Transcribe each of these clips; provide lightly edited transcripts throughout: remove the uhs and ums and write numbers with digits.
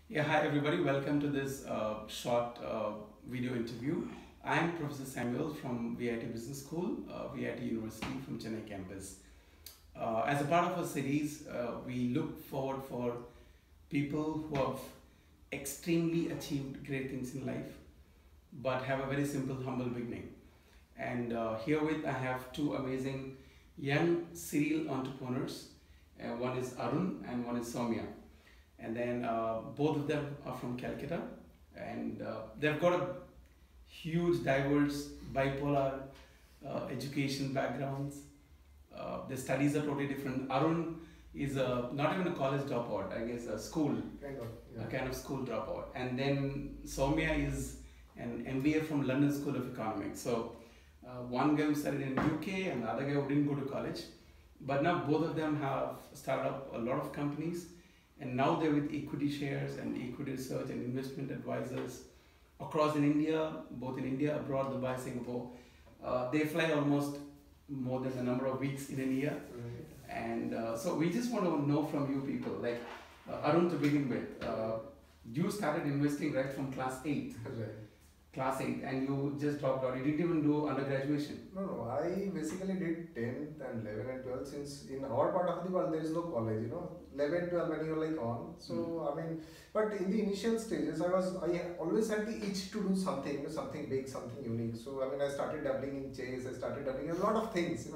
Yeah, hi everybody. Welcome to this short video interview. I'm Professor Samuel from VIT Business School, VIT University from Chennai campus. As a part of our series, we look forward for people who have extremely achieved great things in life, but have a very simple, humble beginning. And herewith, I have two amazing young serial entrepreneurs. One is Arun and one is Soumya, and then both of them are from Calcutta, and they've got a huge, diverse, bipolar education backgrounds. Their studies are totally different. Arun is not even a college dropout, I guess a school, a kind of school dropout, and then Soumya is an MBA from London School of Economics. So one guy who studied in UK and the other guy who didn't go to college, but now both of them have started up a lot of companies, and now they're with equity shares and equity research and investment advisors across in India, both in India, abroad, Dubai, Singapore. They fly almost more than the number of weeks in a year. Right. And so we just want to know from you people, like Arun to begin with, you started investing right from class 8. Right. Class 8, and you just dropped out. You didn't even do undergraduation. No. I basically did 10th and 11 and 12, since in our part of the world there is no college, 11, 12 when you're like on. So, but in the initial stages, I always had the itch to do something, something big, something unique. So, I started dabbling in chess, I started dabbling in a lot of things,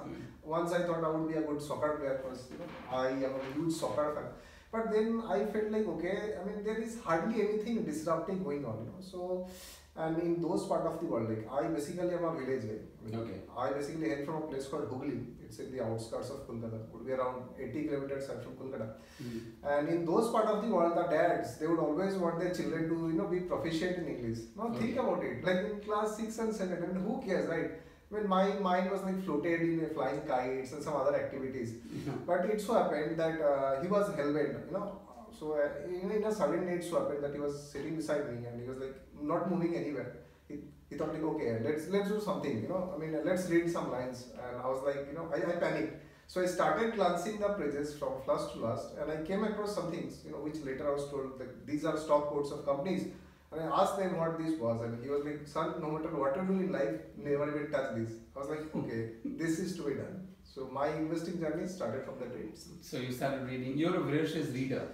Once I thought I would be a good soccer player because, I am a huge soccer fan. But then I felt like, okay, there is hardly anything disrupting going on, So, and in those part of the world, like I basically am a village guy. Okay. I basically hail from a place called Hooghly. It's in the outskirts of Kolkata. Would be around 80 kilometers from Kolkata. And in those part of the world, the dads, they would always want their children to be proficient in English. Now think about it. Like in class 6 and 7, and who cares, right? My mind was like floated in flying kites and some other activities. But it so happened that he was hellbent, So in a sudden it so happened that he was sitting beside me and he was like not moving anywhere. He thought like, okay, let's do something, let's read some lines. And I was like, I panicked. So I started glancing the pages from first to last, and I came across some things, which later I was told like these are stock quotes of companies. And I asked him what this was, and he was like, son, no matter what you do in life, never even touch this. I was like, okay, this is to be done. So my investing journey started from that day. So you started reading. You're a voracious reader.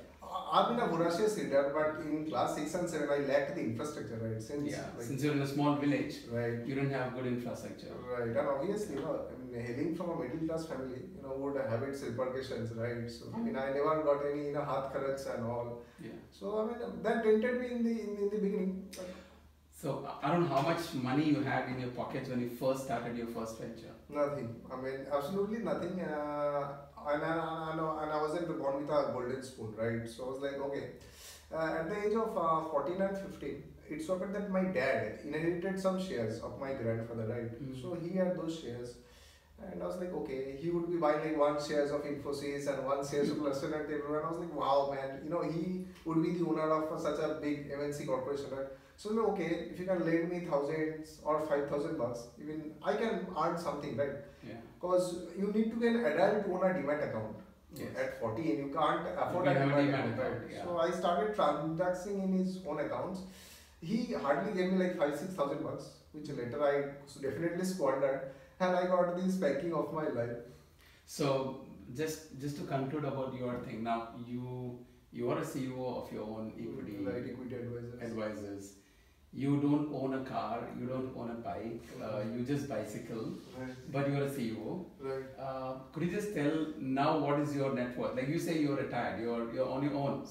I've been a voracious reader, but in class 6 and 7, I lacked the infrastructure, right? Since you're in a small village, right, you didn't have good infrastructure. Right, and obviously, hailing from a middle class family, would have its repercussions, right? So, I never got any, haath kharach and all. Yeah. So, that dented me in the beginning. So, Arun, how much money you had in your pockets when you first started your first venture? Nothing. Absolutely nothing. And I wasn't born with a golden spoon, right? So I was like, okay. At the age of 14 and 15, it so happened that my dad inherited some shares of my grandfather, right? So he had those shares. And I was like, okay, he would be buying like one shares of Infosys and one shares of Luster and Table. And I was like, wow, man, he would be the owner of such a big MNC corporation, right? So, okay, if you can lend me thousands or $5,000, even I can earn something, right? Yeah. Because you need to be an adult to own a demat account. Yes. At 40, and you can't afford a demat account, right? Yeah. So I started transacting in his own accounts. He hardly gave me like $5,000-6,000, which later I definitely squandered, and I got the spanking of my life. So just to conclude about your thing, now you are a CEO of your own equity, right, equity advisors. You don't own a car, you don't own a bike, you just bicycle, right, but you're a CEO. Right. Could you just tell now what is your net worth? Like you say you're retired, you're on your own.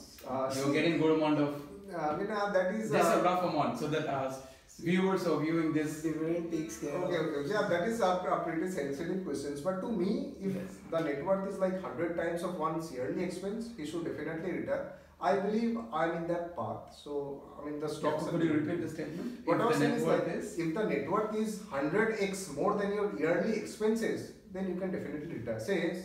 You're getting good amount of, that is just a rough amount, so that viewers are viewing this. The brain takes care. Okay. Yeah, that is a pretty sensitive questions. But to me, if the net worth is like 100 times of one's yearly expense, he should definitely retire. I believe I'm in that path. So, the stocks. Yeah, could you repeat the statement? What I was saying is like this: if the net worth is 100x more than your yearly expenses, then you can definitely retire. Say,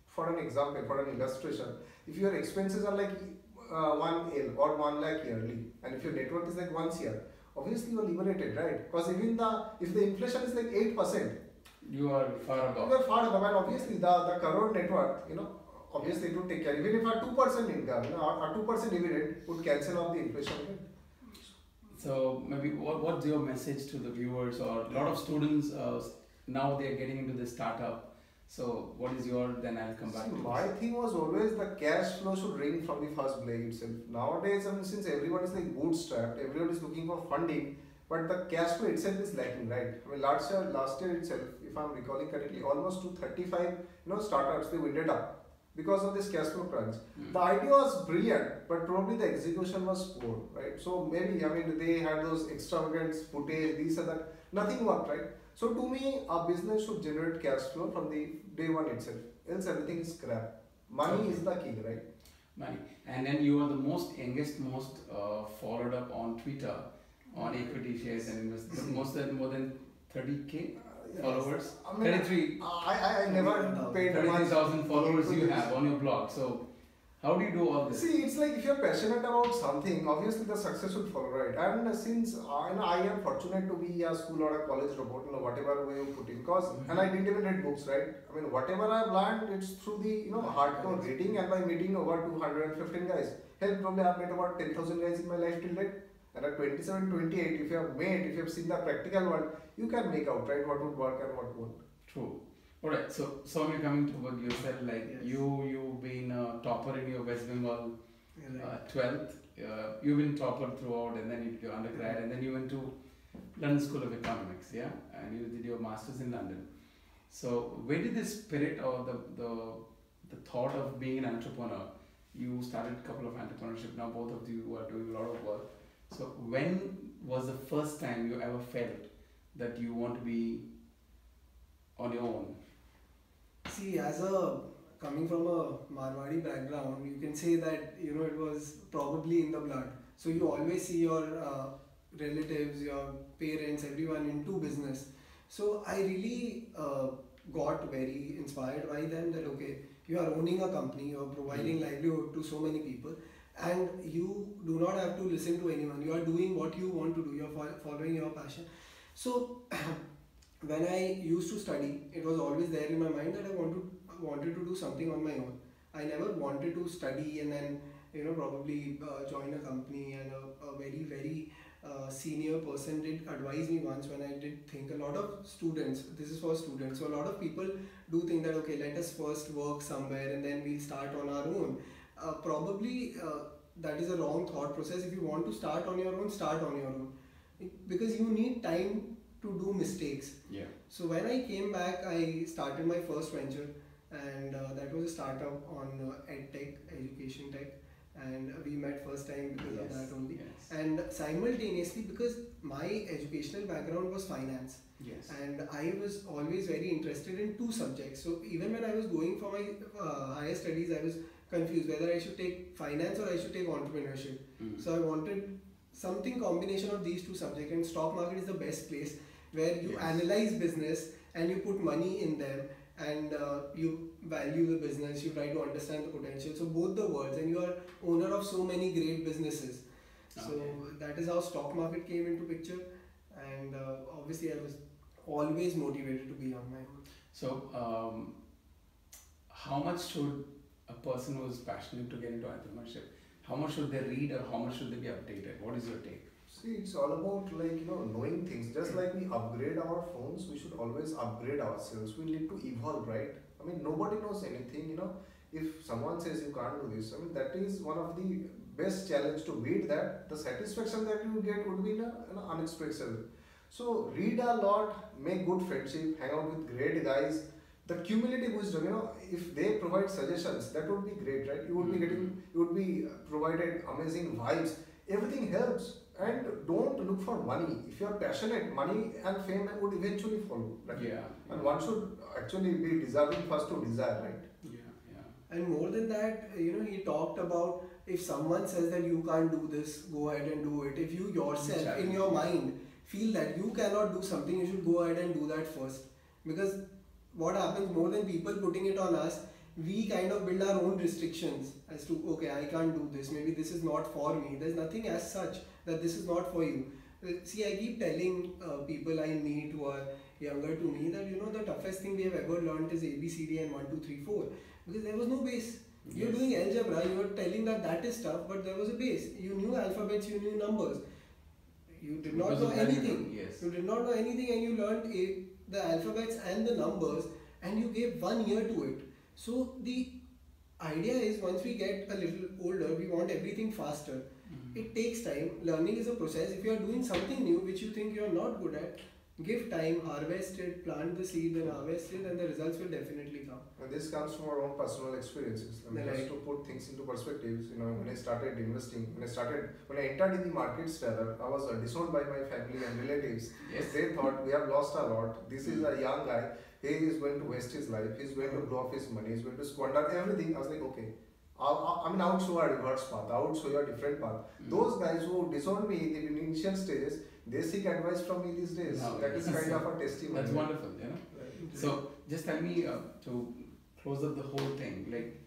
for an example, for an illustration, if your expenses are like 1L or 1 lakh yearly, and if your net worth is like 1 CR, obviously you are liberated, right? Because even if the inflation is like 8%, you are far above. You are far above, and obviously the crore net worth, obviously it would take care. Even if a 2% income, a 2% dividend would cancel out the inflation rate. So maybe what's your message to the viewers, or a lot of students now they are getting into this startup. So what is your, then I'll come back to my thing was always the cash flow should ring from the first blade itself. Nowadays, I mean, since everyone is like bootstrapped, everyone is looking for funding, but the cash flow itself is lacking, right? I mean, last year itself, if I'm recalling correctly, almost 235 startups they winded up because of this cash flow crunch. The idea was brilliant, but probably the execution was poor, right? So maybe, I mean, they had those extravagant footage, these and that, nothing worked, right? So to me, a business should generate cash flow from the day one itself, else everything is crap. Money is the key, right? Money. And then you are the most youngest, most followed up on Twitter on equity shares and investment. More than 30k followers. I mean, 33. I never paid 33,000 followers you have on your blog. So how do you do all this? See, it's like if you're passionate about something, obviously the success would follow, right? And since I am fortunate to be a school or a college dropout, whatever way you put it, because and I didn't even read books, right? I mean, whatever I've learned, it's through the hardcore reading and by meeting over 215 guys. Hell, probably I've met about 10,000 guys in my life till date. And at 27, 28, if you have seen the practical world, you can make out, right, what would work and what won't. True. Alright, so Soumya, coming to what you said, like you've been a topper in your West Bengal 12th. You've been topper throughout, and then you did your undergrad, and then you went to London School of Economics, yeah, and you did your masters in London. So where did this spirit or the thought of being an entrepreneur? You started a couple of entrepreneurship. Now both of you are doing a lot of work. So when was the first time you ever felt that you want to be on your own? See, coming from a Marwadi background, you can say that it was probably in the blood. So you always see your relatives, your parents, everyone into business. So I really got very inspired by them that okay, you are owning a company, you are providing livelihood to so many people, and you do not have to listen to anyone. You are doing what you want to do. You are following your passion. So when I used to study, it was always there in my mind that I wanted to do something on my own. I never wanted to study and then probably join a company, and a very very senior person did advise me once when I did think. A lot of students, this is for students, so a lot of people do think that okay, let us first work somewhere and then we'll start on our own. Probably that is a wrong thought process. If you want to start on your own, start on your own, because you need time to do mistakes. Yeah. So when I came back, I started my first venture, and that was a startup on EdTech, education tech, and we met first time because of that only. Yes. And simultaneously, because my educational background was finance, and I was always very interested in two subjects. So even when I was going for my higher studies, I was confused whether I should take finance or I should take entrepreneurship. So I wanted something combination of these two subjects, and stock market is the best place where you analyze business and you put money in them, and you value the business, you try to understand the potential. So both the worlds, and you are owner of so many great businesses. So that is how stock market came into picture, and obviously I was always motivated to be on my own. So how much should a person who is passionate to get into entrepreneurship, how much should they read or how much should they be updated? What is your take? See, it's all about knowing things. Just like we upgrade our phones, we should always upgrade ourselves. We need to evolve, right? I mean, nobody knows anything. If someone says you can't do this, I mean, that is one of the best challenge to beat that. The satisfaction that you get would be unexpressible. So read a lot, make good friendship, hang out with great guys. The cumulative wisdom, if they provide suggestions, that would be great, right? You would be provided amazing vibes. Everything helps. And don't look for money. If you are passionate, money and fame would eventually follow. Right? Yeah. And one should actually be deserving first to desire, right? Yeah. And more than that, he talked about if someone says that you can't do this, go ahead and do it. If you yourself in your mind feel that you cannot do something, you should go ahead and do that first. Because what happens, more than people putting it on us, we kind of build our own restrictions as to okay, I can't do this, maybe this is not for me. There's nothing as such that this is not for you. See, I keep telling people I meet who are younger to me that the toughest thing we have ever learned is ABCD and 1 2 3 4, because there was no base. You're doing algebra, you were telling that is tough, but there was a base. You knew alphabets, you knew numbers. You did not know anything. Yes. You did not know anything, and you learned the alphabets and the numbers, and you gave 1 year to it. So the idea is, once we get a little older, we want everything faster. It takes time. Learning is a process. If you are doing something new which you think you are not good at, give time, harvest it, plant the seed, then harvest it, and the results will definitely come. And this comes from our own personal experiences. I mean, just to put things into perspective, when I started investing, when I entered in the markets, rather, I was disowned by my family and relatives. Yes. They thought we have lost a lot. This is a young guy. He is going to waste his life. He's going to blow off his money. He's going to squander everything. I was like, okay. I would show a reverse path. I would show you a different path. Those guys who disowned me in the initial stages, they seek advice from me these days. That is kind of a testimony. That's wonderful, So just tell me, to close up the whole thing, like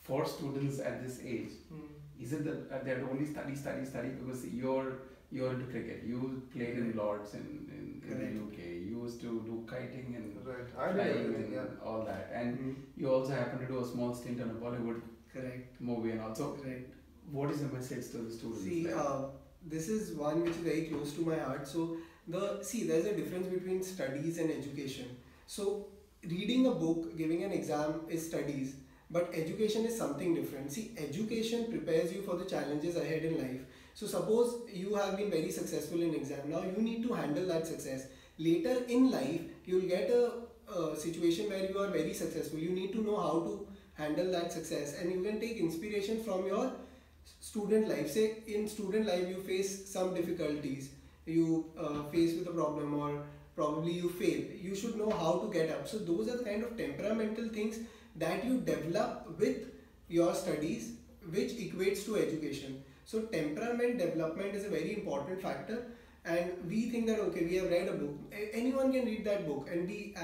for students at this age, is it that they only study because you're into cricket? You played in Lords in the UK. You used to do kiting and flying and all that, and you also happen to do a small stint on a Bollywood movie and also. What is the message to the students? See, this is one which is very close to my heart. So there's a difference between studies and education. So reading a book, giving an exam is studies, but education is something different. See, education prepares you for the challenges ahead in life. So suppose you have been very successful in exam. Now you need to handle that success. Later in life, you will get a situation where you are very successful. You need to know how to handle that success, and you can take inspiration from your student life. Say in student life you face some difficulties, you face with a problem, or probably you fail. You should know how to get up. So those are the kind of temperamental things that you develop with your studies, which equates to education. So temperament development is a very important factor, and we think that okay, we have read a book. Anyone can read that book and be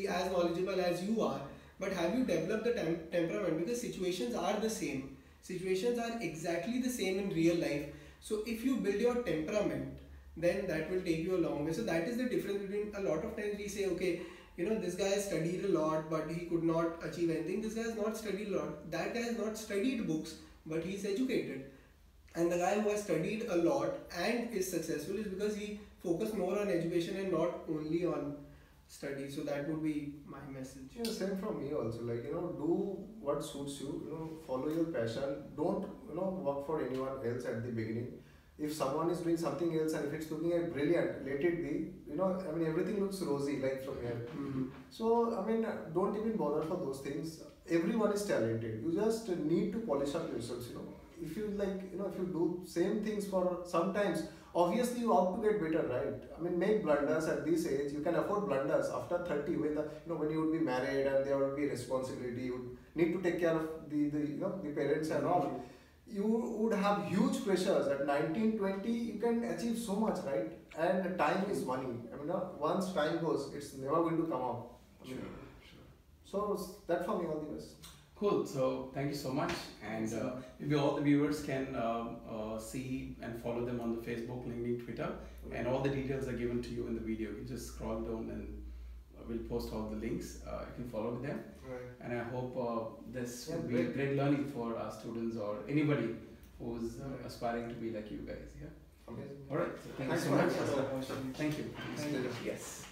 as knowledgeable as you are. But have you developed the temperament? Because situations are the same. Situations are exactly the same in real life. So if you build your temperament, then that will take you a long way. So that is the difference between, a lot of times we say, okay, this guy has studied a lot, but he could not achieve anything. This guy has not studied a lot. That guy has not studied books, but he is educated. And the guy who has studied a lot and is successful is because he focused more on education and not only on study. So that would be my message. Same from me also. Do what suits you. Follow your passion. Don't work for anyone else at the beginning. If someone is doing something else and if it's looking at brilliant, let it be. Everything looks rosy like from here. So don't even bother for those things. Everyone is talented. You just need to polish up yourselves. If you if you do same things for sometimes, obviously you have to get better, right? Make blunders at this age. You can afford blunders after 30 when when you would be married and there would be responsibility. You would need to take care of the parents and all. You would have huge pressures at 19, 20. You can achieve so much, right? And time is money. Once time goes, it's never going to come up. Sure. So that for me, all the best. Cool. So thank you so much, and maybe all the viewers can see and follow them on the Facebook, LinkedIn, Twitter, and all the details are given to you in the video. You just scroll down and we'll post all the links. You can follow them, and I hope this will be a great learning for our students or anybody who's aspiring to be like you guys. Amazing. All right. So thank you so much. Thank you. Yes.